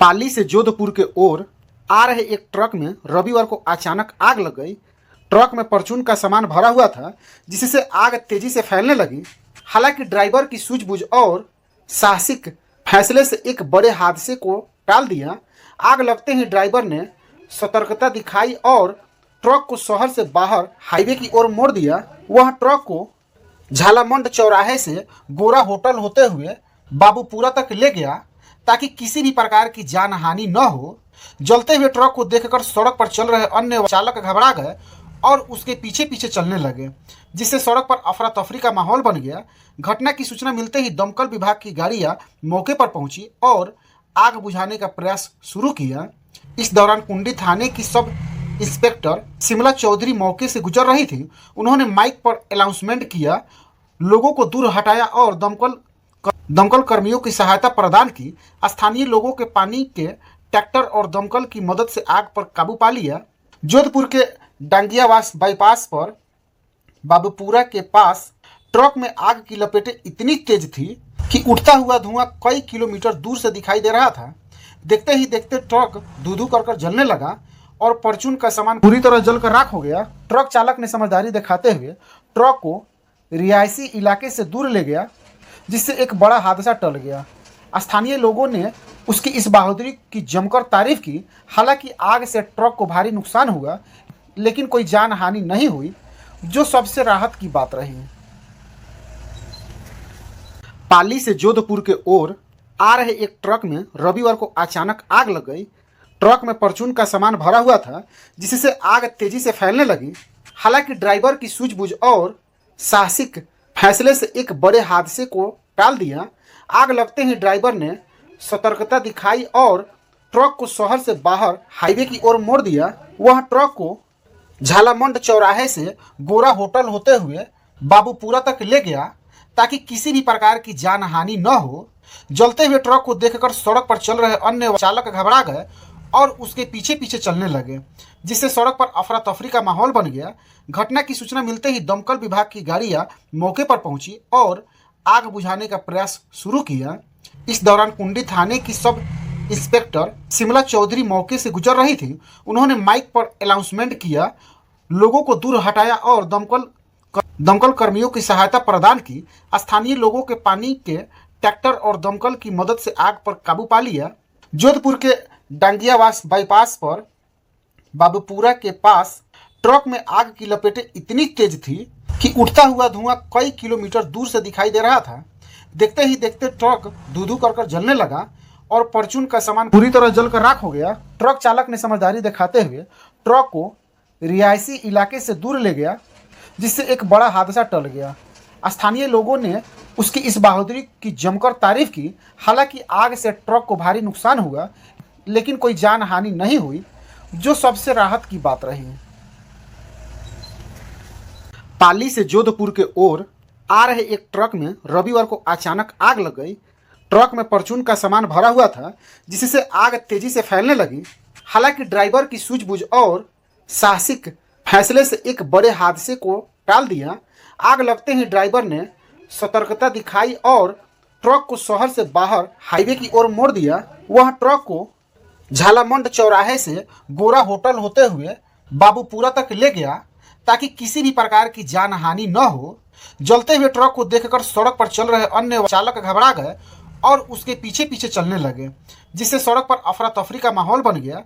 पाली से जोधपुर के ओर आ रहे एक ट्रक में रविवार को अचानक आग लग गई। ट्रक में परचून का सामान भरा हुआ था, जिससे आग तेजी से फैलने लगी। हालांकि ड्राइवर की सूझबूझ और साहसिक फैसले से एक बड़े हादसे को टाल दिया। आग लगते ही ड्राइवर ने सतर्कता दिखाई और ट्रक को शहर से बाहर हाईवे की ओर मोड़ दिया। वह ट्रक को झालामंड चौराहे से गोरा होटल होते हुए बाबूपुरा तक ले गया, ताकि किसी भी प्रकार की जान हानि न हो। जलते हुए ट्रक को देखकर सड़क पर चल रहे अन्य चालक घबरा गए और उसके पीछे पीछे चलने लगे, जिससे सड़क पर अफरा तफरी का माहौल बन गया। घटना की सूचना मिलते ही दमकल विभाग की गाड़ियां मौके पर पहुंची और आग बुझाने का प्रयास शुरू किया। इस दौरान कुंडी थाने की सब इंस्पेक्टर शिमला चौधरी मौके से गुजर रही थी। उन्होंने माइक पर अनाउंसमेंट किया, लोगों को दूर हटाया और दमकल कर्मियों की सहायता प्रदान की। स्थानीय लोगों के पानी के ट्रैक्टर और दमकल की मदद से आग पर काबू पा लिया। जोधपुर के डांगियावास बाईपास पर बाबूपुरा के पास ट्रक में आग की लपेटें इतनी तेज थी कि उठता हुआ धुआं कई किलोमीटर दूर से दिखाई दे रहा था। देखते ही देखते ट्रक धू-धू कर जलने लगा और परचून का सामान पूरी तरह जलकर राख हो गया। ट्रक चालक ने समझदारी दिखाते हुए ट्रक को रिहायशी इलाके से दूर ले गया, जिससे एक बड़ा हादसा टल गया। स्थानीय लोगों ने उसकी इस बहादुरी की जमकर तारीफ की। हालांकि आग से ट्रक को भारी नुकसान हुआ, लेकिन कोई जान हानि नहीं हुई, जो सबसे राहत की बात रही। पाली से जोधपुर के ओर आ रहे एक ट्रक में रविवार को अचानक आग लग गई। ट्रक में परचून का सामान भरा हुआ था, जिससे आग तेजी से फैलने लगी। हालांकि ड्राइवर की सूझबूझ और साहसिक फैसले से एक बड़े हादसे को टाल दिया। आग लगते ही ड्राइवर ने सतर्कता दिखाई और ट्रक को शहर से बाहर हाईवे की ओर मोड़ दिया। वह ट्रक को झालामंड चौराहे से गोरा होटल होते हुए बाबूपुरा तक ले गया, ताकि किसी भी प्रकार की जान हानि न हो। जलते हुए ट्रक को देखकर सड़क पर चल रहे अन्य चालक घबरा गए और उसके पीछे पीछे चलने लगे, जिससे सड़क पर अफरा तफरी का माहौल बन गया। घटना की सूचना मिलते ही दमकल विभाग की गाड़ियां मौके पर पहुंची और आग बुझाने का प्रयास शुरू किया। इस दौरान कुंडी थाने की सब इंस्पेक्टर शिमला चौधरी मौके से गुजर रही थी। उन्होंने माइक पर अनाउंसमेंट किया, लोगों को दूर हटाया और दमकल कर्मियों की सहायता प्रदान की। स्थानीय लोगों के पानी के ट्रैक्टर और दमकल की मदद से आग पर काबू पा लिया। जोधपुर के डांगियावास बाईपास पर बाबूपुरा के पास ट्रक में आग की लपेटें इतनी तेज थी कि उठता हुआ धुआं कई किलोमीटर दूर से दिखाई दे रहा था। देखते ही देखते ट्रक धू-धू कर जलने लगा और परचून का सामान पूरी तरह जलकर राख हो गया। ट्रक चालक ने समझदारी दिखाते हुए ट्रक को रिहायशी इलाके से दूर ले गया, जिससे एक बड़ा हादसा टल गया। स्थानीय लोगों ने उसकी इस बहादुरी की जमकर तारीफ की। हालांकि आग से ट्रक को भारी नुकसान हुआ, लेकिन कोई जान हानि नहीं हुई, जो सबसे राहत की बात रही। पाली से जोधपुर के ओर आ रहे एक ट्रक में रविवार को अचानक आग लग गई। ट्रक में परचून का सामान भरा हुआ था, जिससे आग तेजी से फैलने लगी। हालांकि ड्राइवर की सूझबूझ और साहसिक फैसले से एक बड़े हादसे को टाल दिया। आग लगते ही ड्राइवर ने सतर्कता दिखाई और ट्रक को शहर से बाहर हाईवे की ओर मोड़ दिया। वह ट्रक को झालामंड चौराहे से गोरा होटल होते हुए बाबूपुरा तक ले गया, ताकि किसी भी प्रकार की जान हानि न हो। जलते हुए ट्रक को देखकर सड़क पर चल रहे अन्य चालक घबरा गए और उसके पीछे पीछे चलने लगे, जिससे सड़क पर अफरा तफरी का माहौल बन गया।